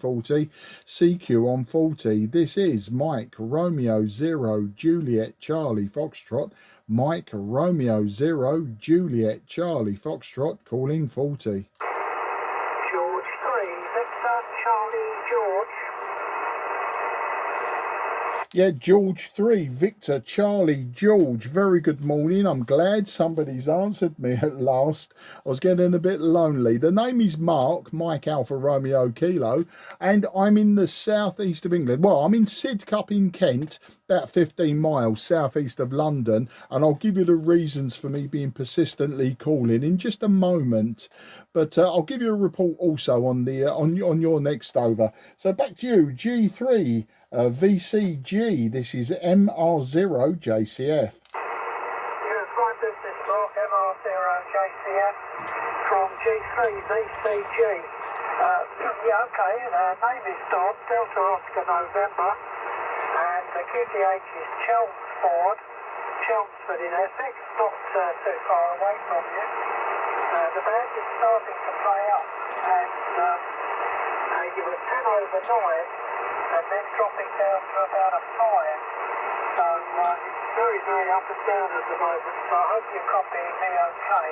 CQ40, CQ on 40. This is Mike Romeo 0 Juliet Charlie Foxtrot. Mike Romeo 0 Juliet Charlie Foxtrot calling 40. George 3, Victor Charlie George. Yeah, George 3, Victor, Charlie, George. Very good morning. I'm glad somebody's answered me at last. I was getting a bit lonely. The name is Mark, Mike Alpha Romeo Kilo, and I'm in the southeast of England. Well, I'm in Sidcup in Kent, about 15 miles southeast of London, and I'll give you the reasons for me being persistently calling in just a moment. But I'll give you a report also on the on your next over. So back to you, G3. VCG, this is MR0 JCF. Yes, my business mark, MR0 JCF from G3 VCG. Yeah, okay, name is Don, Delta Oscar November, and the QTH is Chelmsford in Essex, not too far away from you. The band is starting to play up, and you were 10 over 9. And then dropping down to about a 5. So it's very, very up and down at the moment. So I hope you're copying me okay.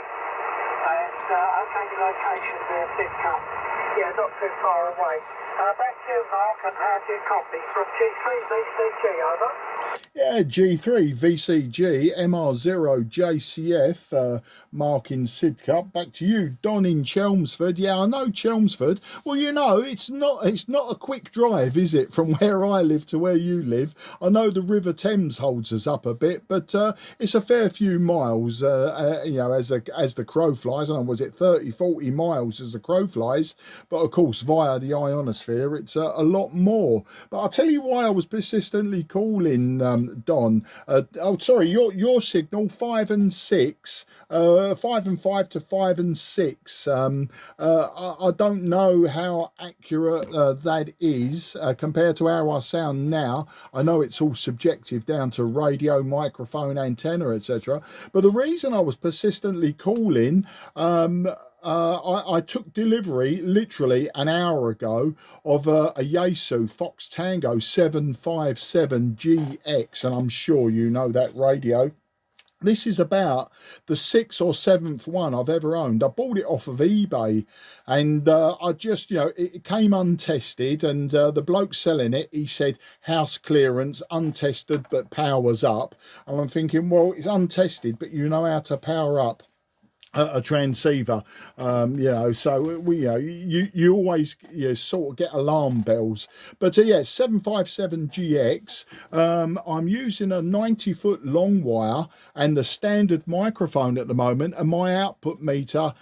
And okay, the location there, Sidcup. Yeah, not too far away. Back to you, Mark, and how do you copy? From G3 VCG, over. Yeah, G3 VCG MR0 JCF, Mark in Sidcup. Back to you, Don in Chelmsford. Yeah, I know Chelmsford. Well, you know, it's not a quick drive, is it, from where I live to where you live? I know the River Thames holds us up a bit, but it's a fair few miles, you know, as the crow flies. I don't know, was it 30, 40 miles as the crow flies? But of course, via the ionosphere, it's a lot more. But I'll tell you why I was persistently calling, Don. Oh, sorry, your signal 5 and 6, 5 and 5 to 5 and 6. I don't know how accurate that is compared to how I sound now. I know it's all subjective down to radio, microphone, antenna, etc. But the reason I was persistently calling, I took delivery literally an hour ago of a Yeasu Fox Tango 757GX, and I'm sure you know that radio. This is about the 6th or 7th one I've ever owned. I bought it off of eBay, and I just, you know, it came untested, and the bloke selling it, he said house clearance, untested but powers up. And I'm thinking, well, it's untested, but you know how to power up a transceiver, you know, so we, you know, you always, you sort of get alarm bells. But yeah, 757GX, I'm using a 90-foot long wire and the standard microphone at the moment, and my output meter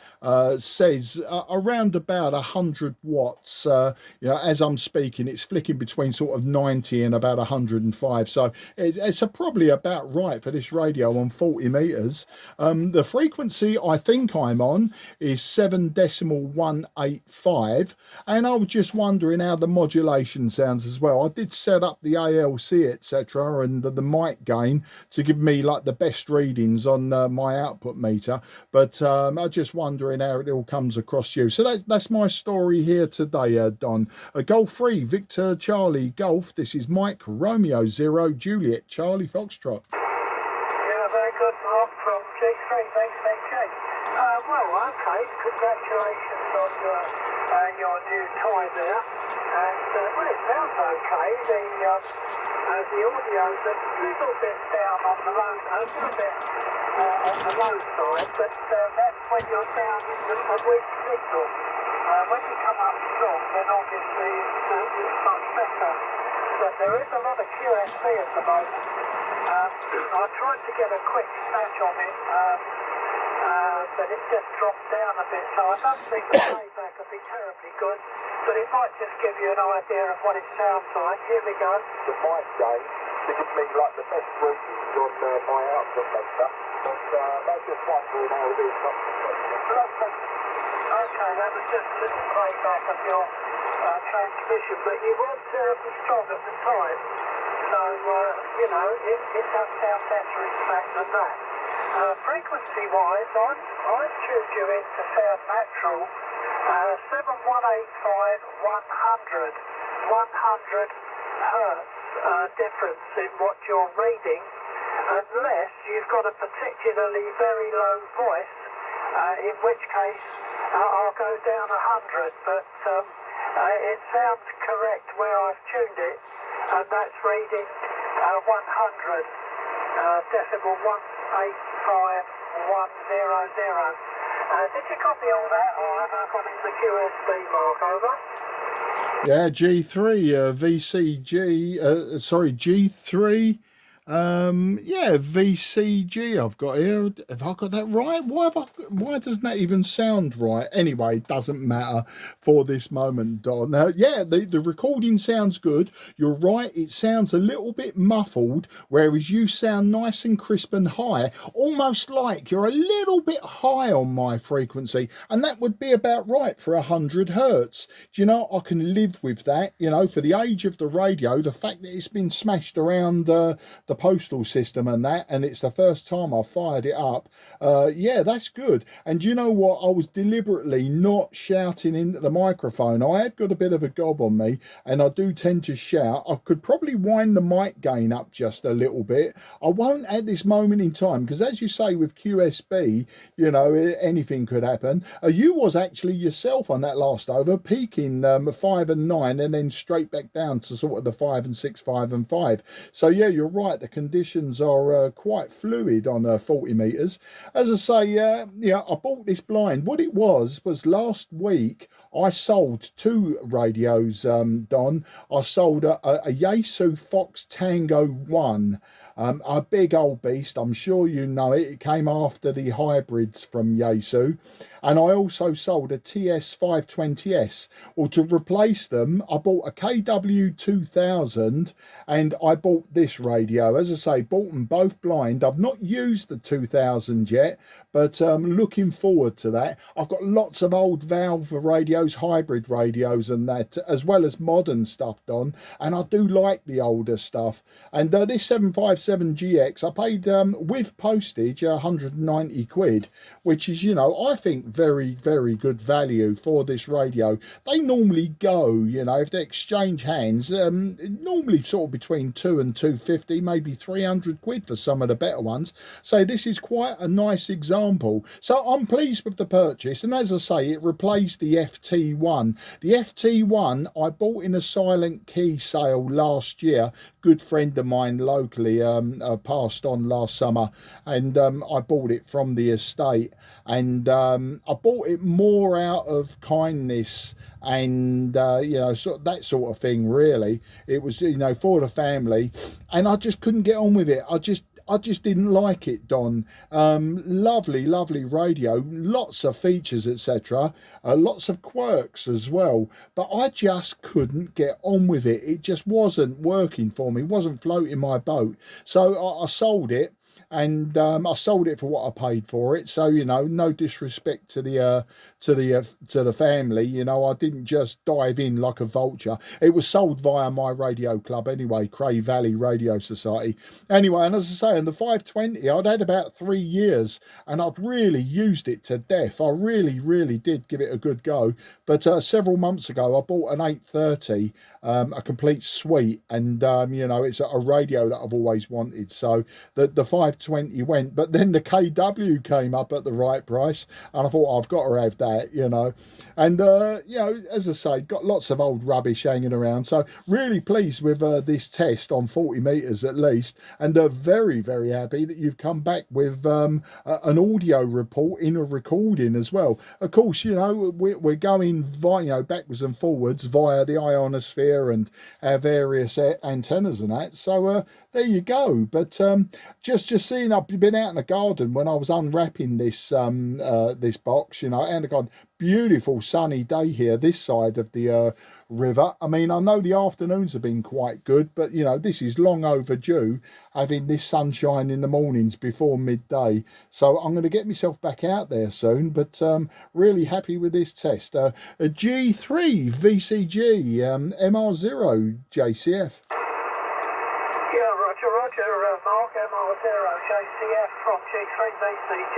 says around about 100 watts. You know, as I'm speaking, it's flicking between sort of 90 and about 105, so it's probably about right for this radio on 40 meters. The frequency I think I'm on is 7.185, and I was just wondering how the modulation sounds as well. I did set up the ALC, etc., and the mic gain to give me like the best readings on my output meter, but I'm just wondering how it all comes across you. So that's my story here today, Don. Golf 3 Victor Charlie Golf. This is Mike Romeo 0 Juliet Charlie Foxtrot. Yeah, very good, Mark, from G3 VCG. Well, okay, congratulations on your new toy there. And, well, it sounds okay. The audio's a little bit down on the low, a little bit on the low side, but that's when you're down in a weak signal. When you come up strong, then obviously it's much better. But there is a lot of QSC at the moment. I tried to get a quick snatch on it, but it just dropped down a bit, so I don't think the playback will be terribly good, but it might just give you an idea of what it sounds like. Here we go. The mic gain to give me like the best readings on my output meter, but I'm just wondering how it is. Okay, that was just a little playback of your transmission, but you weren't terribly strong at the time, so you know, it does sound better in fact than that. Frequency-wise, I've tuned you in to sound natural 7185 100 hertz difference in what you're reading, unless you've got a particularly very low voice, in which case I'll go down 100, but it sounds correct where I've tuned it, and that's reading 100 decimal 185100. Did you copy all that, or have I got in the QSB mark? Over? Yeah, G3 VCG. Sorry, G3. Yeah, VCG. I've got here. Have I got that right? Why doesn't that even sound right? Anyway, it doesn't matter for this moment, Don. Yeah, the recording sounds good. You're right. It sounds a little bit muffled, whereas you sound nice and crisp and high, almost like you're a little bit high on my frequency, and that would be about right for 100 hertz. Do you know, I can live with that. You know, for the age of the radio, the fact that it's been smashed around the postal system and that, and it's the first time I fired it up, yeah, that's good. And you know what, I was deliberately not shouting into the microphone. I had got a bit of a gob on me, and I do tend to shout. I could probably wind the mic gain up just a little bit. I won't at this moment in time, because as you say with QSB, you know, anything could happen. You was actually yourself on that last over, peaking 5 and 9 and then straight back down to sort of the 5 and 6, 5 and 5. So yeah, you're right, the conditions are quite fluid on 40 meters. As I say, yeah, I bought this blind. What it was last week I sold 2 radios, Don. I sold a Yeasu Fox Tango 1, a big old beast. I'm sure you know it. It came after the hybrids from Yeasu. And I also sold a TS520S. Well, to replace them, I bought a KW2000, and I bought this radio. As I say, bought them both blind. I've not used the 2000 yet, but looking forward to that. I've got lots of old valve radios, hybrid radios and that, as well as modern stuff, Don, and I do like the older stuff. And this 757GX, I paid with postage 190 quid, which is, you know, I think very, very good value for this radio. They normally go, you know, if they exchange hands, normally sort of between 2 and 250, maybe 300 quid for some of the better ones. So this is quite a nice example. So I'm pleased with the purchase, and as I say, it replaced the FT1. The FT1 I bought in a silent key sale last year. Good friend of mine locally passed on last summer, and I bought it from the estate, and I bought it more out of kindness and you know, that sort of thing. Really, it was, you know, for the family, and I just couldn't get on with it. I just didn't like it, Don. Lovely radio, lots of features, etc., lots of quirks as well, but I just couldn't get on with it. It just wasn't working for me, wasn't floating my boat. So I sold it, and I sold it for what I paid for it. So, you know, no disrespect to the family, you know, I didn't just dive in like a vulture. It was sold via my radio club anyway, Cray Valley Radio Society. Anyway, and as I say, in the 520, I'd had about 3 years, and I'd really used it to death. I really did give it a good go. But several months ago, I bought an 830, a complete suite, and you know, it's a radio that I've always wanted. So the 520 went, but then the KW came up at the right price, and I thought, I've got to have that, you know. And you know, as I say, got lots of old rubbish hanging around. So really pleased with this test on 40 meters at least, and very happy that you've come back with an audio report in a recording as well. Of course, you know, we're going via, you know, backwards and forwards via the ionosphere and our various antennas and that. So there you go. But just seeing, I've been out in the garden when I was unwrapping this this box, you know, and I got beautiful sunny day here this side of the river. I mean, I know the afternoons have been quite good, but you know, this is long overdue, having this sunshine in the mornings before midday. So I'm going to get myself back out there soon, but really happy with this test. A G3 VCG MR0 JCF. Yeah, Roger, Mark, MR0 JCF from G3 VCG.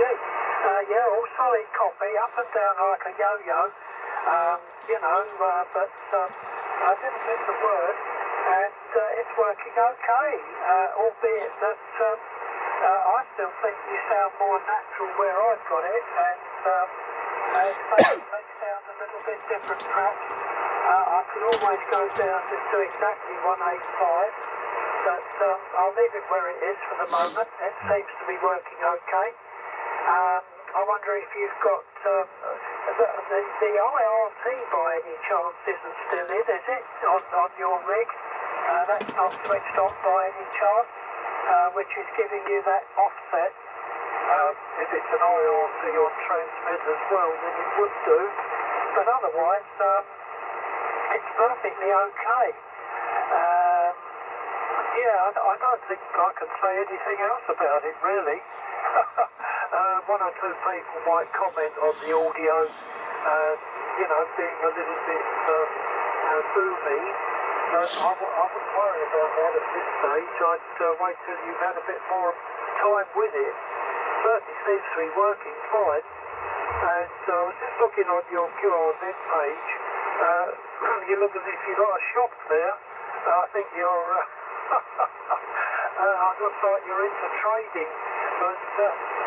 Yeah, all solid copy, up and down like a yo-yo. you know, but I didn't miss a word, and it's working okay, albeit that I still think you sound more natural where I've got it, and it may sound a little bit different perhaps. I could always go down to exactly 185, but I'll leave it where it is for the moment. It seems to be working okay. I wonder if you've got the IRT by any chance isn't still in, is it, on your rig? That's not switched on by any chance, which is giving you that offset. If it's an IRT on transmit as well, then it would do. But otherwise, it's perfectly okay. Yeah, I don't think I can say anything else about it, really. One or two people might comment on the audio, you know, being a little bit boomy. I wouldn't worry about that at this stage. I'd wait till you've had a bit more time with it. Certainly seems to be working fine. And I was just looking on your QRZ page. You look as if you've got a shop there. I think you're... it looks like you're into trading. But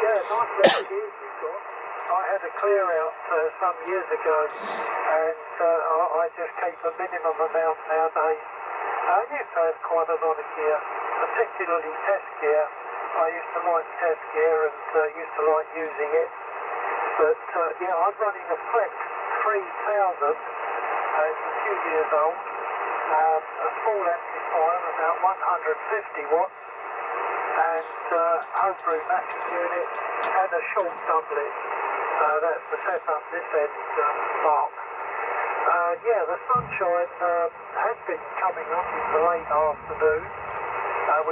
yeah, nice little gears you've got. I had a clear out some years ago, and I just keep a minimum amount nowadays. I used to have quite a lot of gear, particularly test gear. I used to like test gear and used to like using it. But yeah, I'm running a Flex 3000, it's a few years old, a small amplifier, about 150 watts, and homebrew matching unit, and a short doublet. That's the setup this end, Mark. Yeah, the sunshine has been coming up in the late afternoon.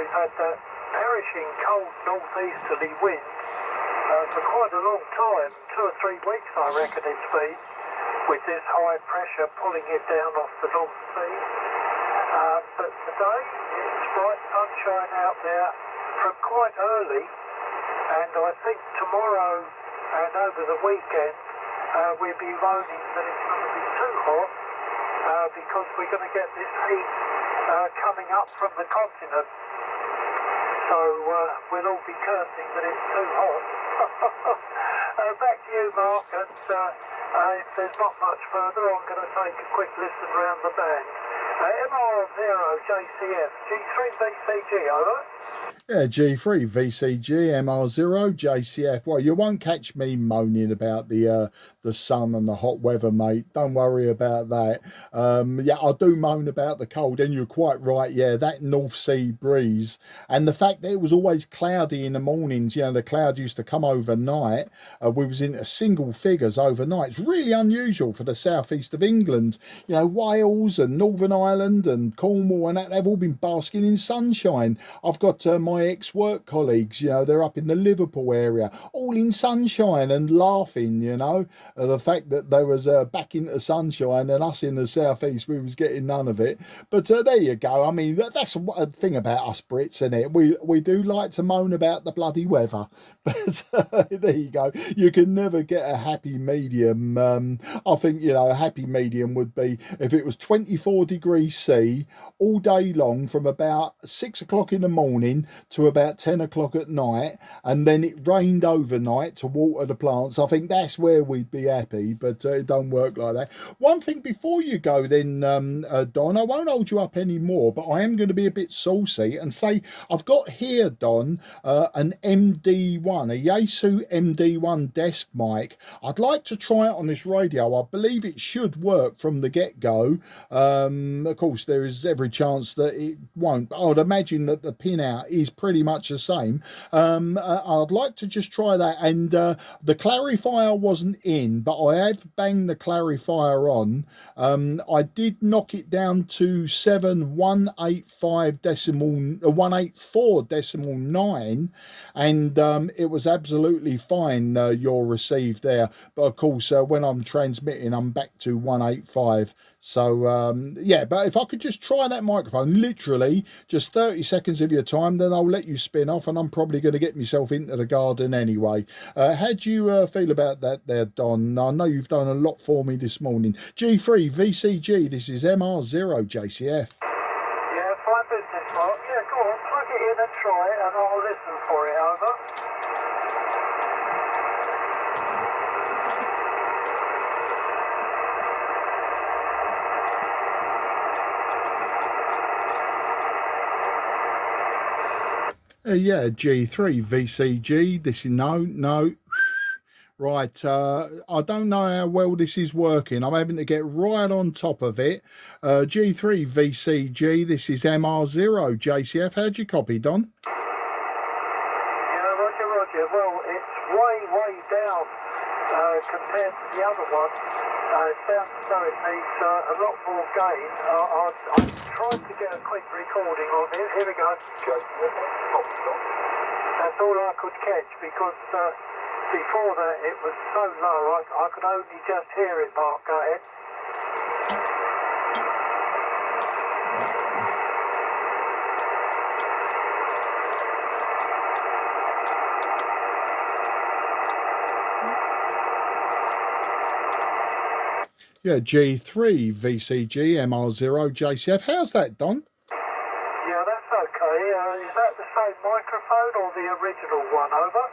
We've had that perishing cold northeasterly wind for quite a long time, 2 or 3 weeks I reckon it's been, with this high pressure pulling it down off the North Sea. But today it's bright sunshine out there from quite early, and I think tomorrow and over the weekend we'll be moaning that it's going to be too hot because we're going to get this heat coming up from the continent. So we'll all be cursing that it's too hot. Back to you, Mark, and if there's not much further, I'm going to take a quick listen round the band. MR0JCF, G3BCG, over. Yeah, G3 VCG MR0 JCF. Well, you won't catch me moaning about the sun and the hot weather, mate. Don't worry about that. Yeah, I do moan about the cold, and you're quite right. Yeah, that North Sea breeze and the fact that it was always cloudy in the mornings. You know, the cloud used to come overnight. We was into single figures overnight. It's really unusual for the southeast of England. You know, Wales and Northern Ireland and Cornwall and that, they've all been basking in sunshine. I've got my ex-work colleagues, you know, they're up in the Liverpool area, all in sunshine and laughing, you know, the fact that they was back into sunshine, and us in the southeast, we was getting none of it. But there you go. I mean, that's a thing about us Brits, isn't it? We do like to moan about the bloody weather, but there you go. You can never get a happy medium. I think, you know, a happy medium would be if it was 24 degrees C all day long from about 6 o'clock in the morning to about 10 o'clock at night, and then it rained overnight to water the plants. I think that's where we'd be happy, but it don't work like that. One thing before you go then, Don, I won't hold you up anymore, but I am going to be a bit saucy and say I've got here, Don, an MD1, a Yeasu MD1 desk mic. I'd like to try it on this radio. I believe it should work from the get-go. Of course, there is every chance that it won't, but I'd imagine that the pin out is pretty much the same. I'd like to just try that, and the clarifier wasn't in, but I have banged the clarifier on. I did knock it down to 184.9, and it was absolutely fine, your receive there. But of course, when I'm transmitting, I'm back to 185. So yeah, but if I could just try that microphone, literally just 30 seconds of your time, then I'll let you spin off, and I'm probably going to get myself into the garden anyway. How do you feel about that there, Don? I know you've done a lot for me this morning. G3 VCG, this is MR0 JCF. Yeah, fine business, Mark. Yeah, go on, plug it in and try it, and I'll listen for it, over. Yeah, G3 VCG, this is no. Right, I don't know how well this is working. I'm having to get right on top of it. G3 VCG, this is MR0 JCF. How'd you copy, Don? Yeah, roger. Well, it's way down compared to the other one. It sounds as though it needs a lot more gain. I tried to get a quick recording of it. Here we go. That's all I could catch, because before that it was so low I could only just hear it, Mark. Go ahead. Yeah, G3 VCG MR0 JCF. How's that, Don? Yeah, that's okay. Is that the same microphone or the original one, over?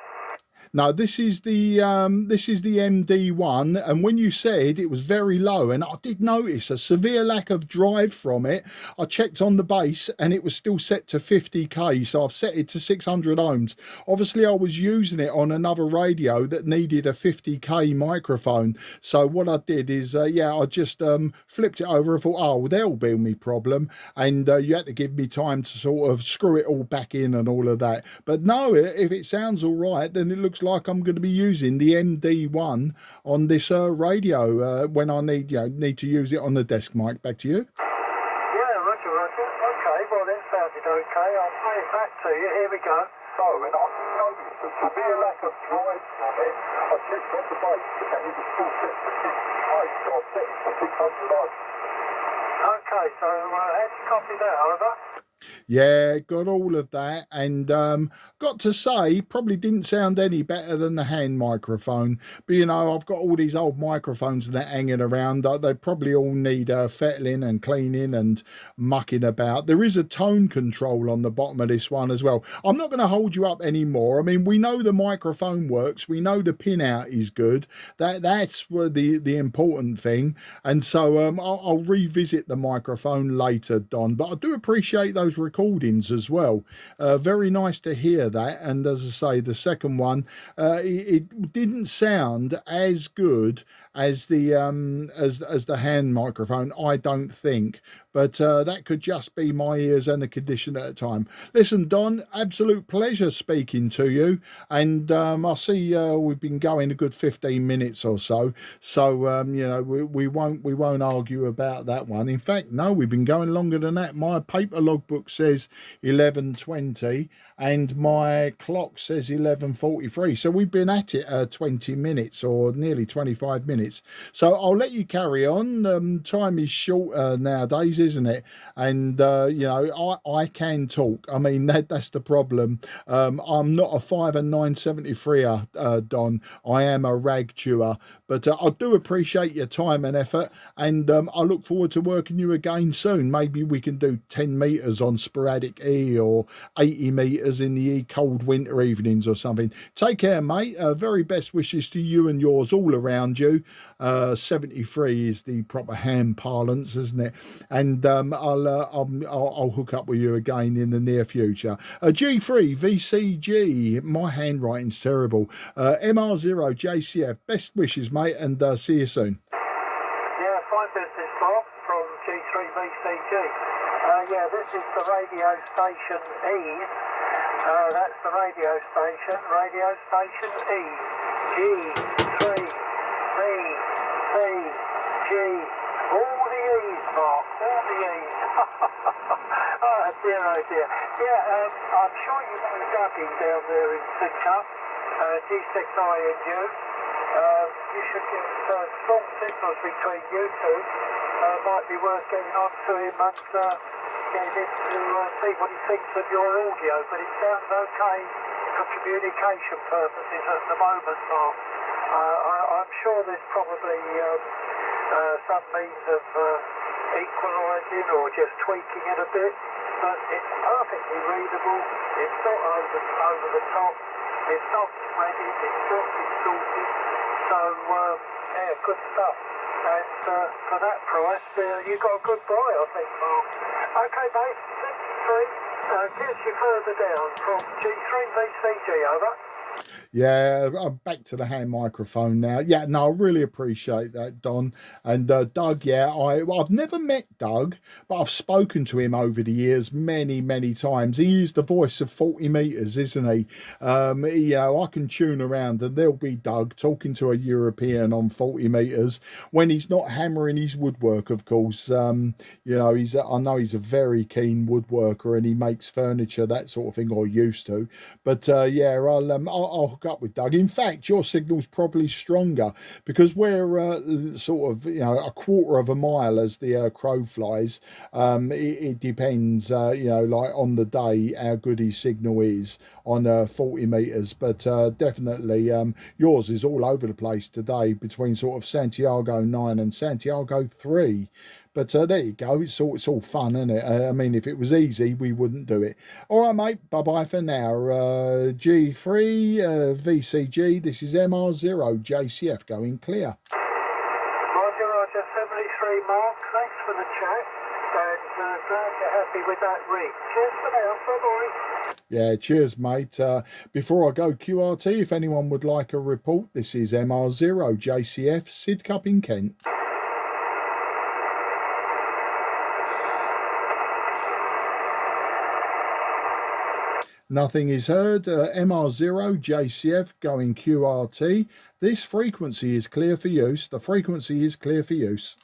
No, this is the MD1, and when you said it was very low, and I did notice a severe lack of drive from it. I checked on the base and it was still set to 50k, so I've set it to 600 ohms. Obviously I was using it on another radio that needed a 50k microphone, so what I did is yeah, I just flipped it over and thought, oh well, that'll be my problem, and you had to give me time to sort of screw it all back in and all of that. But no, if it sounds all right, then it looks like I'm going to be using the MD1 on this radio when I need to use it on the desk mic. Back to you. Yeah, roger. Okay, well that sounded okay. I'll play it back to you. Here we go. So, and I noticed a severe lack of drive from it. I checked on the base and it was still set to 50k, so I set it to 600 ohms. Okay, so how'd you copy that, over? Yeah, got all of that, and got to say, probably didn't sound any better than the hand microphone. But you know, I've got all these old microphones that hanging around. They probably all need fettling and cleaning and mucking about. There is a tone control on the bottom of this one as well. I'm not going to hold you up anymore. I mean, we know the microphone works. We know the pin out is good. That's the important thing. And so I'll revisit the microphone later, Don. But I do appreciate those recordings as well. Very nice to hear that. And as I say, the second one, it didn't sound as good as the as the hand microphone, I don't think, but that could just be my ears and the condition at the time. Listen, Don, absolute pleasure speaking to you, and I see we've been going a good 15 minutes or so, so you know, we won't argue about that one. In fact, no, we've been going longer than that. My paper logbook says 11:20 and my clock says 11:43, so we've been at it 20 minutes or nearly 25 minutes. So I'll let you carry on. Time is short nowadays, isn't it? And you know, I can talk. I mean, that's the problem. I'm not a 5 and 973er, Don. I am a rag chewer, but I do appreciate your time and effort, and I look forward to working you again soon. Maybe we can do 10 meters on sporadic E or 80 meters in the cold winter evenings or something. Take care, mate. Very best wishes to you and yours all around you. 73 is the proper ham parlance, isn't it? And I'll hook up with you again in the near future. G3 VCG, my handwriting's terrible. MR0 JCF, best wishes, mate, and see you soon. Yeah, fine business, Bob, from G3 VCG. Yeah, this is the radio station E. That's the radio station E. G3 VCG. All the E's, Mark, all the E's. Oh dear, oh dear. Yeah, I'm sure you know Dougie down there in Sidcup, G6INU. You should get strong signals between you two. might be worth getting on to him and getting him to see what he thinks of your audio, but it sounds okay for communication purposes at the moment, Mark. I'm sure there's probably some means of equalising or just tweaking it a bit, but it's perfectly readable, it's not over the top, it's not threaded, it's not distorted, so yeah, good stuff. And for that price, you got a good buy, I think, Mark. Okay, mate, 63 gets you further down from G3VCG, over. Yeah, I'm back to the hand microphone now. Yeah, no, I really appreciate that, Don. And Doug, yeah, I've never met Doug, but I've spoken to him over the years many, many times. He is the voice of 40 meters, isn't he? You know, I can tune around and there'll be Doug talking to a European on 40 meters when he's not hammering his woodwork, of course. You know, I know he's a very keen woodworker and he makes furniture, that sort of thing, or used to. But yeah, I'll hook up with Doug. In fact, your signal's probably stronger because we're sort of, you know, a quarter of a mile as the crow flies. It depends, you know, like on the day how good his signal is on 40 meters. But definitely yours is all over the place today between sort of Santiago 9 and Santiago 3. But there you go. It's all fun, isn't it? I mean, if it was easy, we wouldn't do it. All right, mate. Bye-bye for now. G3 VCG. This is MR0 JCF going clear. Roger, 73 Mark. Thanks for the chat. And glad you're happy with that rig. Cheers for now. Bye-bye. Yeah, cheers, mate. Before I go, QRT, if anyone would like a report, this is MR0 JCF, Sidcup in Kent. Nothing is heard. MR0 JCF going QRT. This frequency is clear for use. The frequency is clear for use.